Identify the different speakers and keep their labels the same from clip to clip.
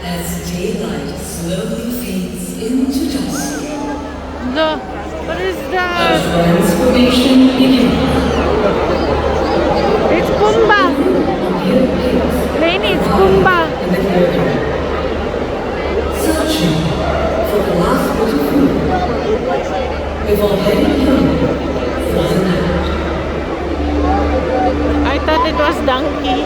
Speaker 1: As daylight slowly fades into dusk,
Speaker 2: No. What is
Speaker 1: a
Speaker 2: that?
Speaker 1: transformation begins.
Speaker 2: It's Pumbaa.
Speaker 1: Peter Pig
Speaker 2: Lainey, it's
Speaker 1: arrives
Speaker 2: Pumbaa.
Speaker 1: in the clearing, searching for the last bit of food before heading home for the night.
Speaker 2: I thought it was donkey.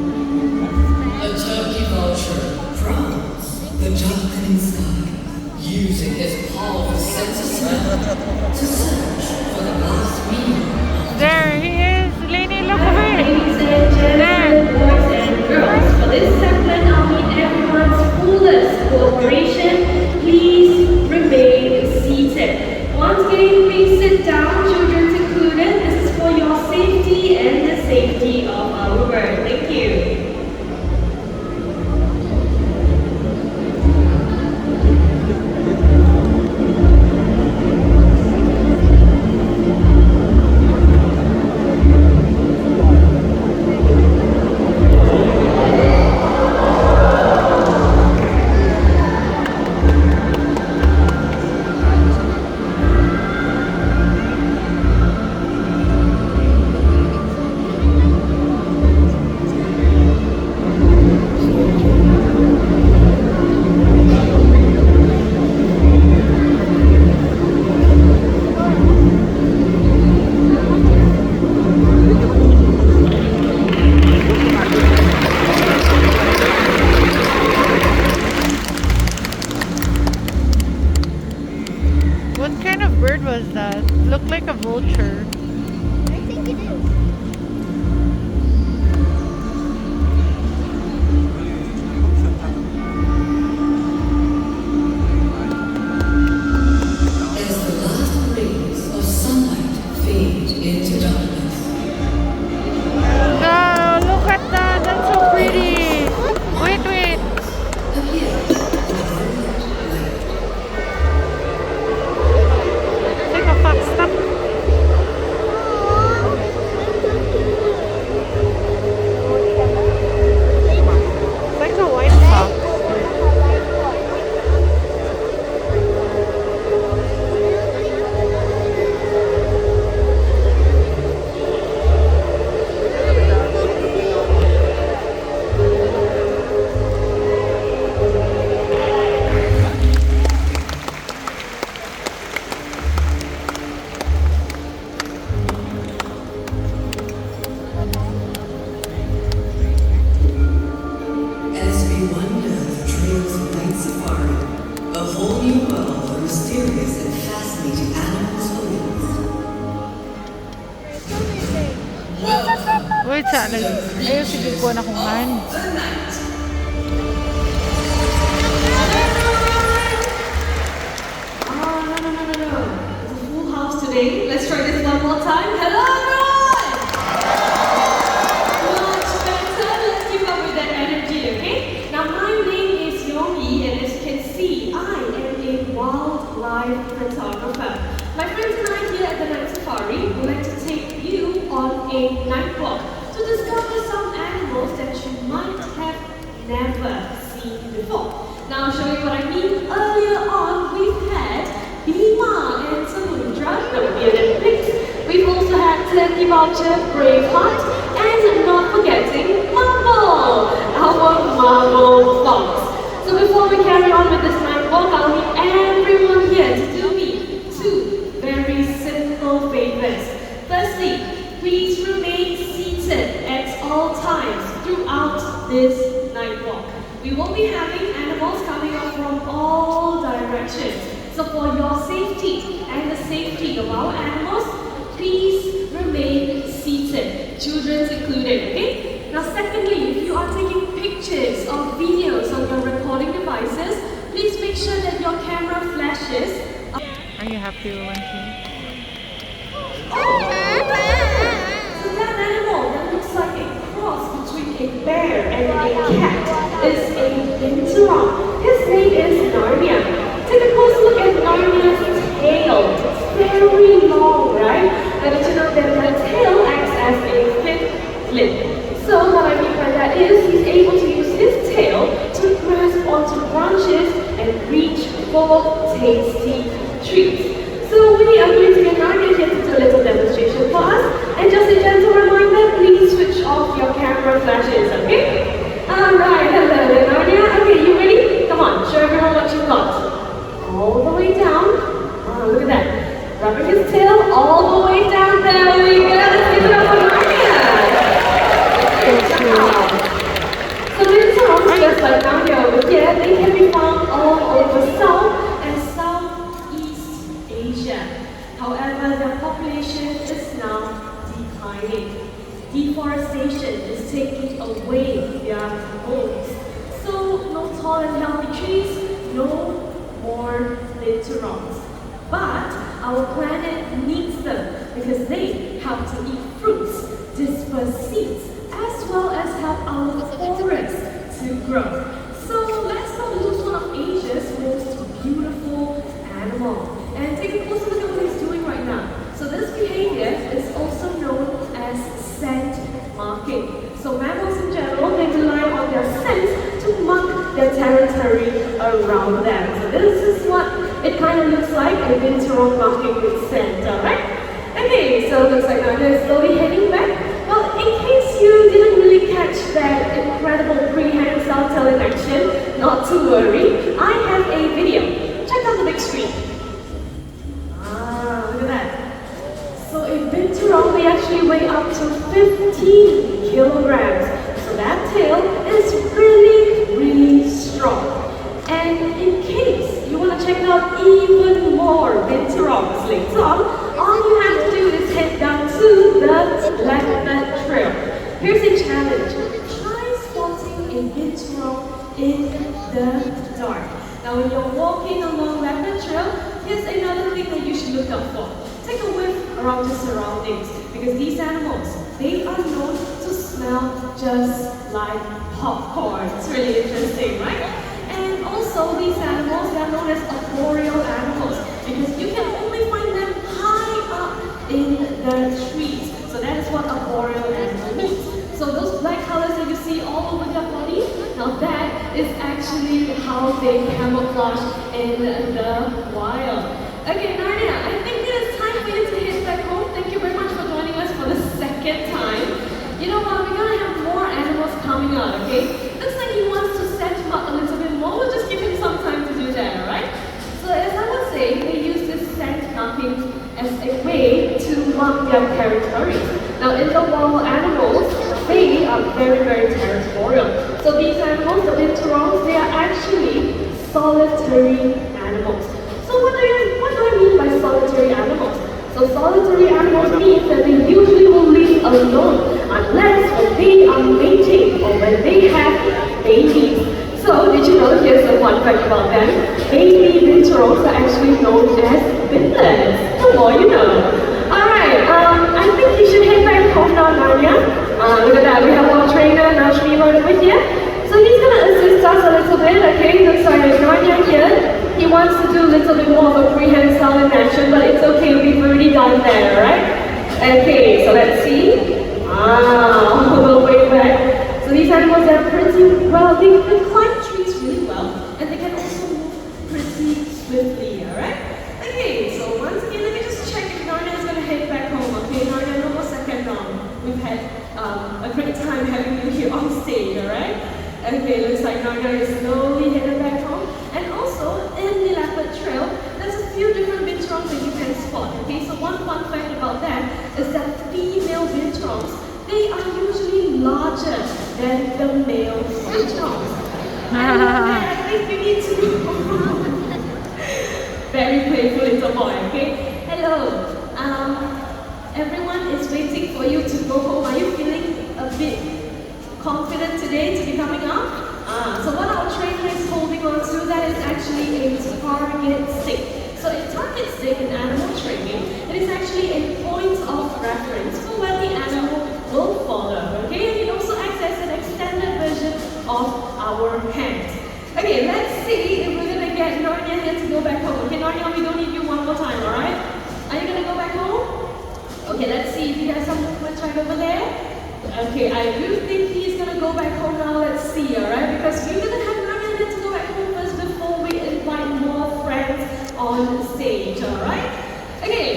Speaker 1: A turkey vulture prowls the darkening sky, using his powerful sense of smell to search for the last meal.
Speaker 2: There he is. Lainey, look over it.
Speaker 3: Ladies and gentlemen,
Speaker 2: There.
Speaker 3: boys and girls, for this segment, I'll need everyone's fullest cooperation. Please remain seated. Once again, please sit down, children included. This is for your safety and the safety of our bird. Thank you.
Speaker 2: What kind of bird was that? Looked like a vulture.
Speaker 4: I think it is.
Speaker 1: As the last rays of sunlight fade into darkness,
Speaker 2: Wow, look at that. That's so pretty. Wait, wait.
Speaker 1: appears in a brilliant light.
Speaker 2: It's like a fox stop. It's like a white fox.
Speaker 1: As we wander the trails of night safari, a whole new world of mysterious and fascinating animals awaits. Welcome
Speaker 2: Wait, sana. Ayaw, sige ko na kungan.
Speaker 1: the night.
Speaker 3: No. It's a full house today. Let's try this one more time. Hello, everyone! Much better. Let's keep up with that energy, okay? Now, my name is Yogi, and as you can see, I am a wildlife photographer. My friends and I here at the Night Safari would like to take you on a night walk to discover some animals that you might have never seen before. Now, I'll show you what I mean. Earlier on, we've had Bima and Samudra, that would be a Netflix. We've also had Archer, Braveheart, and not forgetting Marble, our marble fox. So before we carry on with this night walk, I'll need everyone here to do me two very simple favors. Firstly, please remain seated at all times throughout this night walk. We will be having animals coming up from all directions. So for your safety and the safety of our animals, please remain seated, children included, okay? Now secondly, if you are taking pictures or videos on your recording devices, please make sure that your camera flashes.
Speaker 2: Are you happy, Wanti?
Speaker 3: So that animal that looks like a cross between a bear and a cat is a binturong. His name is Narnia. Take a close look at Narnia's tail. It's very long, right? And did you know that the tail acts as a fifth lip? So what I mean by that is he's able to use his tail to grasp onto branches and reach for tasty treats. So we are going to get Narnia here to do a little demonstration for us. And just a gentle reminder, please switch off your camera flashes, okay? Alright, hello there Narnia. Okay, you ready? Come on, show everyone what you've got. All the way down. Oh, look at that. Rubbing his tail all the way down there. There we go. Let's give it up for Narnia. So binturongs, just like Narnia over here, they can be found all over South and Southeast Asia. However, their population is now declining. Deforestation is taking away their homes. So, no tall and healthy trees, no more binturongs. But our planet needs them because they help to eat fruits, disperse seeds, as well as help our forests to grow. So let's not lose one of Asia's most beautiful animals. And take a closer look at what he's doing right now. So this behavior is also known as scent marking. So mammals in general, they rely on their scent to mark their territory around them. So this is what it kind of looks like, a binturong marking with scent, alright? Okay, so it looks like Narnia is slowly heading back. Well, in case you didn't really catch that incredible prehensile tail in action, not to worry, I have a video. Check out the big screen. Look at that. So a binturong, they actually weigh up to 15 kilograms. So that tail is really, really strong. And in case you want to check out even more binturongs later on, all you have to do is head down to the Leopard Trail. Here's a challenge. Try spotting a binturong in the dark. Now when you're walking along Leopard Trail, here's another thing that you should look out for. Take a whiff around your surroundings because these animals, they are known to smell just like popcorn. It's really interesting, right? And also these animals, they are known as arboreal animals because you can only find them high up in the trees. So that is what arboreal animal means. So those black colors that you see all over their body, now that is actually how they camouflage in the wild. Okay, Narnia, I think it is time for you to head back home. Thank you very much for joining us for the second time. You know what, we're gonna have more animals coming out, okay? Looks like he wants to set him up a little bit more. We'll just give him some time to do that, alright? So as I was saying, they use this scent marking as a way to mark their territories. Now in the wild, animals, they are very, very territorial. So these animals, the binturongs, they are actually solitary animals. So what do I mean by solitary animals? So solitary animals means that they usually will live alone unless when they are mating or when they have babies. So did you know, here's a fun fact about them. Baby binturongs are actually known as binlets. The more you know. Alright, I think you should head back home now, Narnia. Look at that, we have our trainer, Nashmi, right over here. So he's going to assist us a little bit, okay? Looks like Narnia here. He wants to do a little bit more of a prehensile in action, but it's okay, we've already done that, alright? Okay, so let's see. All the way back. So these animals are pretty, well, they can climb trees really well, and they can also move pretty swiftly, alright? Okay, so once again, let me just check if Narnia is going to head back home, okay? Narnia, no more second now. a great time having you here on stage, alright? Okay, looks like Narnia is slowly headed back home. And also, in the Leopard Trail, there's a few different binturongs that you can spot, okay? So one fun fact about that is that female binturongs, they are usually larger than the male binturongs. And I think you need to very playful little boy, okay? Hello. Everyone is waiting for you to go home. Are you feeling a bit confident today to be coming up? So what our trainer is holding on to, that is actually a target stick. So a target stick in animal training, it is actually a point of reference for where the animal will follow, okay? And it also acts as an extended version of our hands. Okay, let's see if we're gonna get Narnia here to go back home. Okay, Narnia, we don't need you one more time, alright? Are you gonna go back home? Okay, let's see if you have some movements right over there. Okay, I do think he's gonna go back home now. Let's see, alright? Because we're gonna have Narnia here to go back home first before we invite more friends on stage, alright? Okay,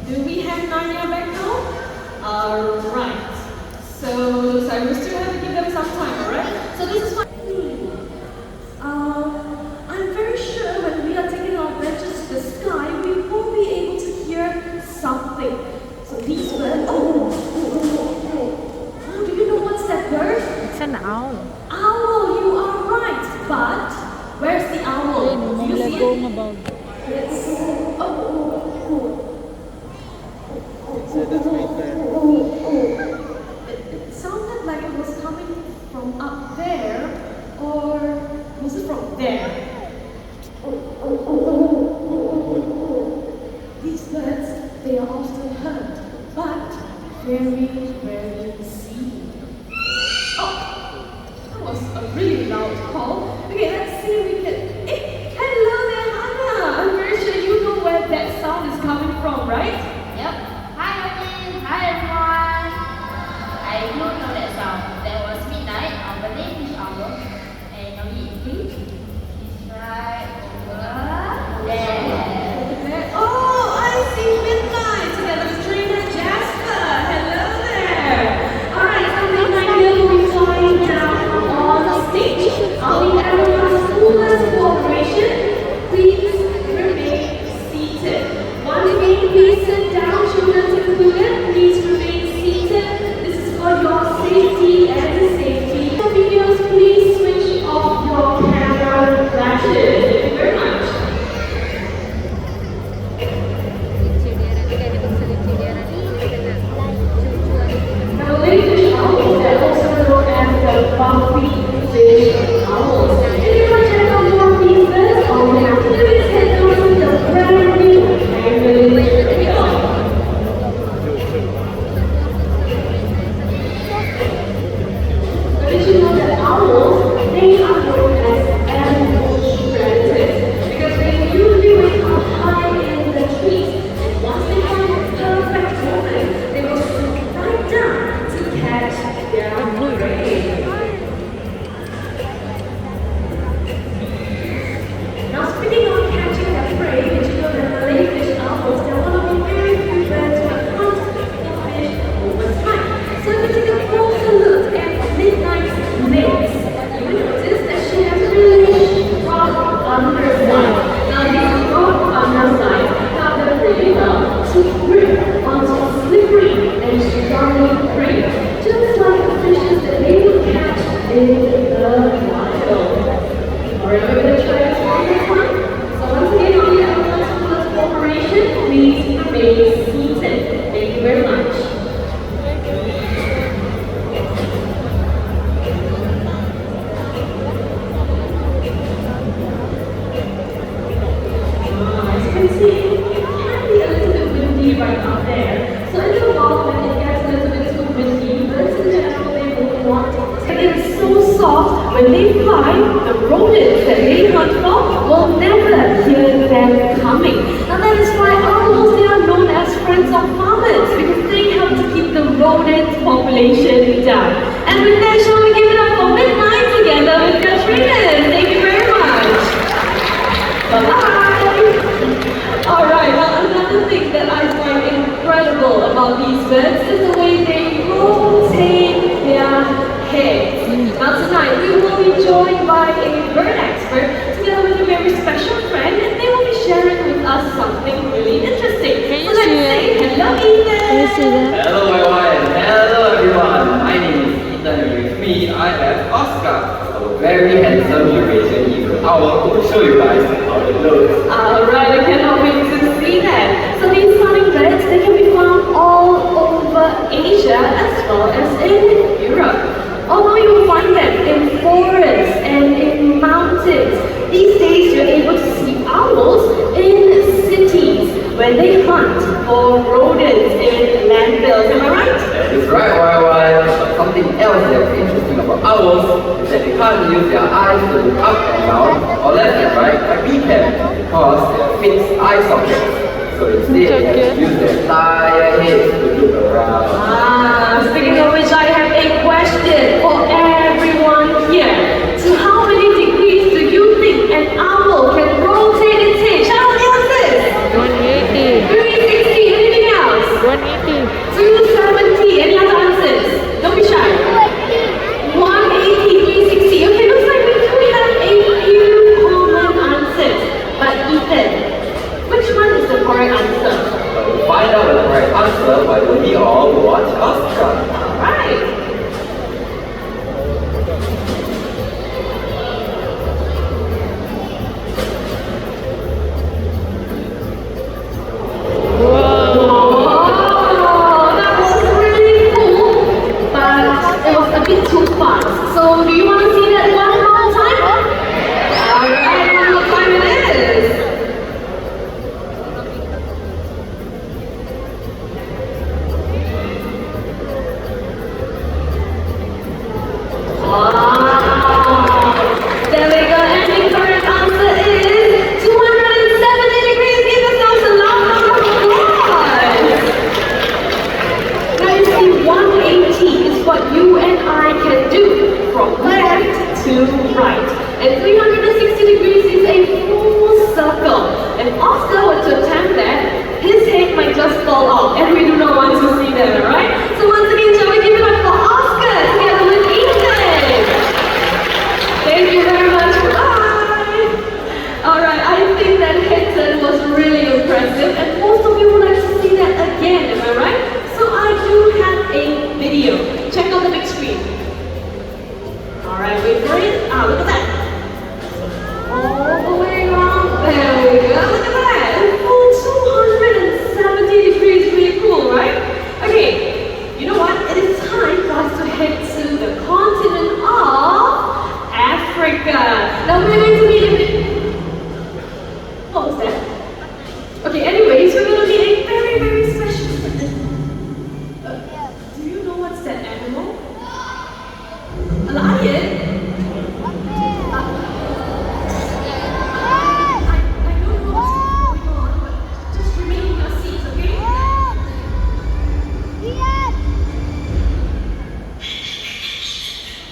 Speaker 3: do we have Narnia back home? Alright. So we still have to give them some time, alright? So this is what. I'm very sure when we are taking our adventures to the sky, we will be able to hear something. So these birds. Oh, do you know what's that bird?
Speaker 2: It's an owl.
Speaker 3: Owl, you are right. But where's the owl? Do you see it? Yes. It sounded like it was coming from up there, or was it from there? These birds, they are often heard, but very rarely seen. Oh, that was a really loud call. Okay, let's see if we can. Hey, hello there, Hannah. I'm very sure you know where that sound is coming from, right?
Speaker 5: Yep. Hi, Owen. Hi, everyone. I do know that sound. That was midnight on the Navy hour. And are we eating? It's right over there.
Speaker 3: Oh, I see Midnight together with trainer Jasper. Hello there. All right, so Midnight will be flying down on stage. We have our schoolers cooperation. Please remain seated. Once again, please sit down. Children included, please remain seated. This is for your safety and the safety of videos. Please switch off your camera flashes. Thank you very much. Now, ladyfish owls are also known as the bumpy fish owls. If you want to check out more of these birds, all you have to do is head down to the brand new Pangolin Trail. But did you know that owls, they are known as ambush predators because they usually wake up high in the trees, and once they find a perfect moment, they will swoop right down to catch their prey. Now, speaking of catching their prey, did you know that Malayfish owls, they're one of the very few birds who have hunted fish over time. So if we take a closer look at Midnight's legs, you will notice that she has a really strong underside. Now these strong undersides have the ability to grip onto slippery and strongly prey, just like the fishes that they would catch in the wild. Alright, we're going to try this one more time. So once again, all the elements of this cooperation, please remain seated. Thank you very much. As you can see, it can be a little bit windy right out there. So in the fall, when it gets a little bit too windy, birds in general, they will want to. It is so soft, when they fly, the rodents that they hunt for will never hear them coming. Now that is why owls, they are known as friends of farmers, because they help to keep the rodent population down. And with that, shall we give it up for Midnight together with your trainers? Thank you very much. Bye-bye. Alright, well, another thing that I find incredible about these birds is the way they rotate
Speaker 2: you see that?
Speaker 6: Hello everyone, hello everyone. My name is Ethan and with me I have Oscar, a very handsome Eurasian eagle owl who will show you guys how it looks.
Speaker 3: Alright, I cannot wait to see that. So these hummingbirds, they can be found all over Asia as well as in Europe. Although you will find them in forests and in mountains, these days you're able to see owls in cities when they hunt for rodents in landfills. Am I right?
Speaker 6: That is right, But something else that's interesting about owls is that they can't use their eyes to look up and down or left and right like we can because they are fixed eye sockets. So instead they have to use their entire heads to look around.
Speaker 3: Speaking of which, I have a question for everyone here. So how many degrees do you think an owl can rotate its head? Shall we answer?
Speaker 2: 180.
Speaker 3: 360, anything else?
Speaker 2: 180.
Speaker 3: 270, any other answers? Don't be shy. 180, 360. Okay, looks like we do have a few common answers. But Ethan, which one is the correct answer?
Speaker 6: To find out the correct answer, why don't we all watch Oscar?
Speaker 3: Alright. Oh, that was really cool, but it was a bit too fast. So, do you want to see that one more time? Alright, one more time it is. Wow! There we go, and the correct answer is 270 degrees. Give yourselves a loud round of applause. Now you see, 180 is what you and I can do from left to right. And 360 degrees is a full circle. If Oscar were to attempt that, his head might just fall off, and we do not want to see that, alright? So once again, shall we give it up for Oscar together with Ethan? Thank you very much. Bye. Alright, I think that head turn was really impressive, and most of you would like to see that again, am I right? So I do have a video. Check out the big screen. Alright, wait for it. Look at that. All the way around. There we go. Look at that. A full 270 degrees. Really cool, right? Okay. You know what? It is time for us to head to the continent of Africa. Now we're going to be in... What was that? Okay, anyways, we're going to be a very, very special... do you know what's that animal? A lion? I don't know what's going on, but just remain in your seats, okay?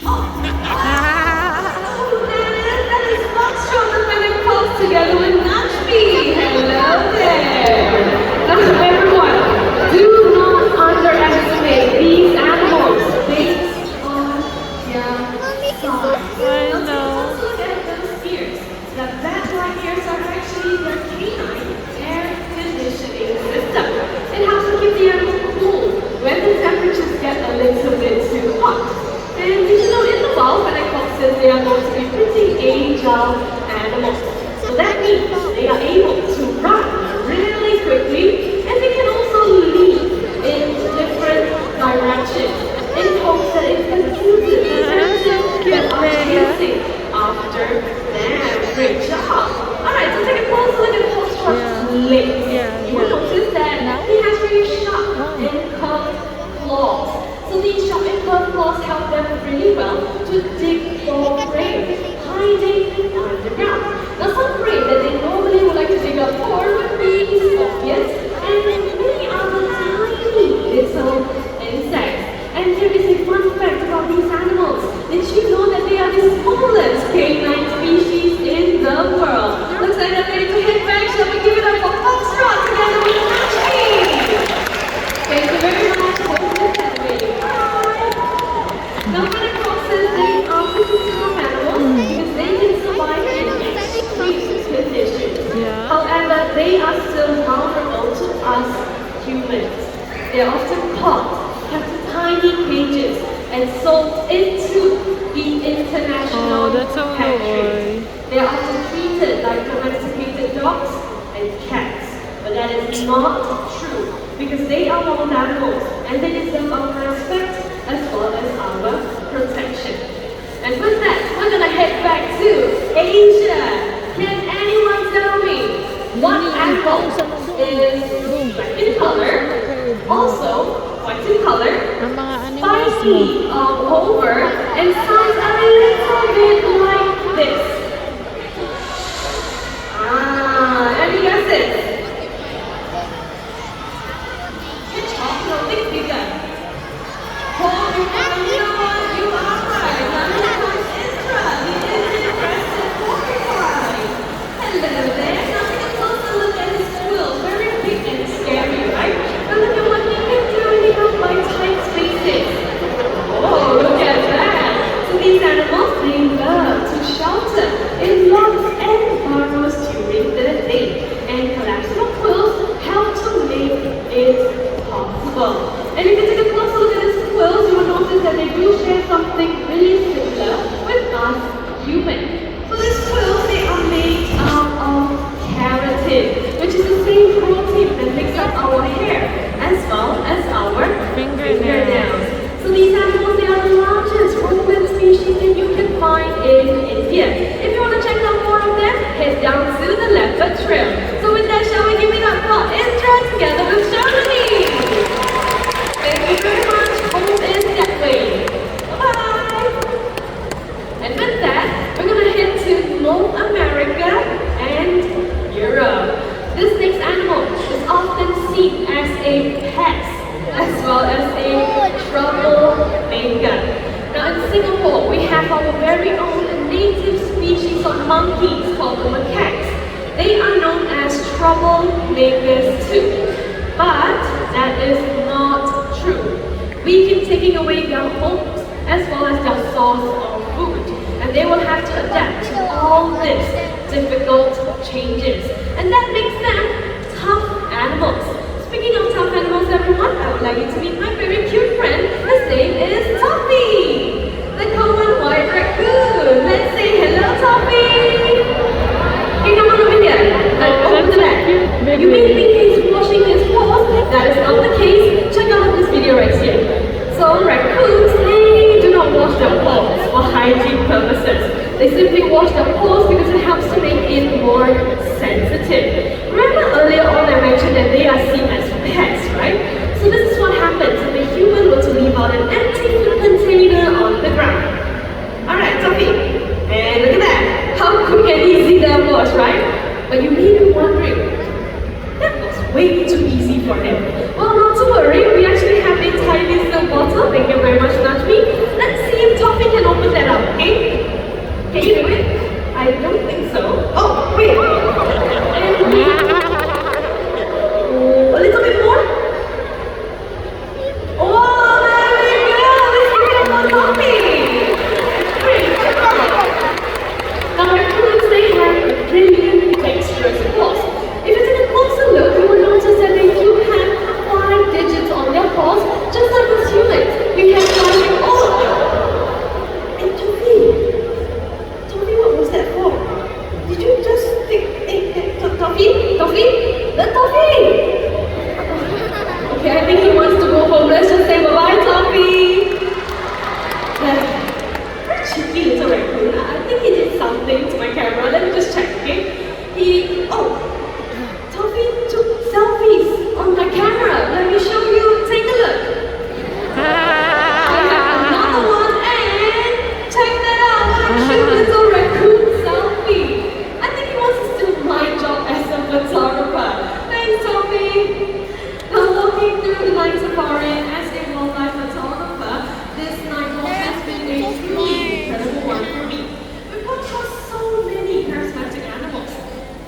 Speaker 3: Oh, that is Foxtrot the Fennec Fox together with Nashby. Hello there. Now, everyone, do not underestimate these animals based on their size.
Speaker 2: I
Speaker 3: Now,
Speaker 2: know.
Speaker 3: let's look at those ears. Now, that right ears are actually their canine air conditioning system. It helps to keep the animal cool when the temperatures get a little bit too hot. And did you know in the wild, fennec foxes, they are going to be pretty agile animals. So that means they are able to run really quickly, and they can also leap in different directions in hopes that it confuses the predators that are chasing after them. Great job! Alright, so take a close look at Foxtrot's legs. You will notice that he has very sharp and curved claws. So these sharp and curved claws help them really well to dig for prey, hiding underground. Now some prey that they normally would like to dig up for would be scorpions and many other tiny little insects. And here is a fun fact about these animals. Did you know that they are the smallest canine species in the world? Looks like they're ready to hit back. Shall we give it up for Foxtrot together with Nashby? Thank you very much. Now, fennec foxes, they are pretty tough animals because they can survive in extreme conditions.
Speaker 2: Yeah.
Speaker 3: However, they are still vulnerable to us humans. They are often caught, kept in tiny cages, and sold into the international
Speaker 2: Oh, that's so
Speaker 3: countries.
Speaker 2: boy.
Speaker 3: They are often treated like domesticated dogs and cats, but that is not true because they are wild animals and they deserve our respect as well as our protection. And with that, we're gonna head back to Asia. Can anyone tell me what animal is black in color, also white in color,
Speaker 2: Ang mga animals mo.
Speaker 3: spiky all over, and sounds a little bit like this? Any guesses? Good job, no, think bigger. Oh, you know what? You are right. Now here comes Indra, the impressive porcupine. Hello there. Now take a closer look at his quills. Very big and scary, right? But look at what he can do when he goes by tight spaces. Oh, look at that. So these animals, they love to shelter in logs and burrows during the day. And collapsible quills help to make it possible. And if you take a closer look at these quills, you will notice that they do share something really similar with us humans. So these quills, they are made out of keratin, which is the same protein that makes up our hair as well as our fingernails. So these animals, they are the largest rodent species that you can find in India. If you want to check out more of them, head down to the leopard trail. So with that, shall we give it up for Indra together with Shalini? Thank you very much. Home is that way. Bye. And with that, we're gonna head to North America and Europe. This next animal is often seen as a pest as well as a troublemaker. Now in Singapore, we have our very own native species of monkeys called the macaques. They are known as troublemakers too. But that is not true. We keep taking away their homes as well as their source of food. And they will have to adapt to all these difficult changes. And that makes them tough animals. Speaking of tough animals, everyone, I would like you to meet my very cute friend. His name is Toffee, the common white raccoon. Let's say hello, Toffee. Hey, come on over here. Over the back. You may think he's washing his paws. That is not the case. Check out this video right here. So raccoons, they do not wash their paws for hygiene purposes. They simply wash their paws because it helps to make it more sensitive. Remember earlier on I mentioned that they are seen as pets, right? So this is what happens if a human were to leave out an empty food container on the ground. Alright, Toffee. And look at that. How quick and easy that was, right? But you may be wondering, that was way too easy for him. Well, not to worry. We actually have a tiny little bottle. Thank you very much, Najmi. Let's see if Toffee can open that up, okay? Can you do it? I don't think so. Oh, wait. A little bit more. Oh, there we go. Let's give it up for Toffee. Great. Now, raccoons, they have brilliant textures, of course. If you take a closer look, you will notice that they do have 5 digits on their paws, just like us humans. We have 5 in all of them. And Toffee, what was that for? Did you just think, Toffee? The Toffee! Okay, I think he wants to go home. Let's just say bye-bye, Toffee. Cheeky little raccoon. I think he did something to my camera. Let me just check, okay? Toffee took selfies on my camera. Let me show you. Take a look. I have another one, and check that out. What a cute little raccoon selfie. I think he wants to steal my job as a photographer. Thanks, Toffee. Now walking through the night safari as a wildlife photographer, this night walk has been a truly incredible one for me. We've come across so many charismatic animals,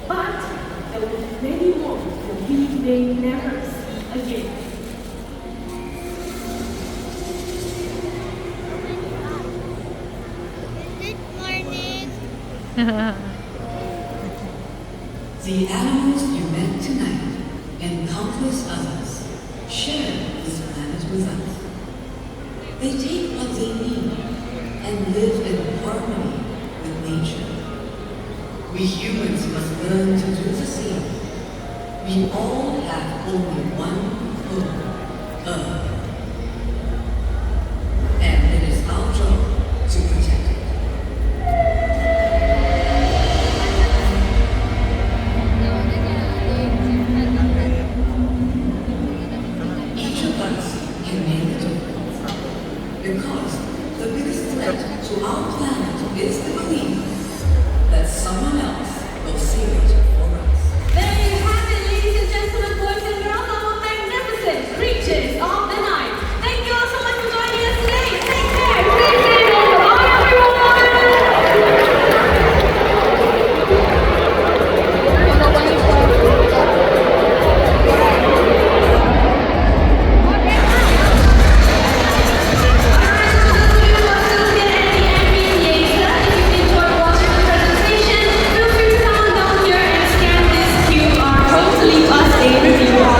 Speaker 3: but there will be many more that we may never see again.
Speaker 1: The animals you met tonight and countless others share with us. They take what they need and live in harmony with nature. We humans must learn to do the same. We all have only one home, Earth.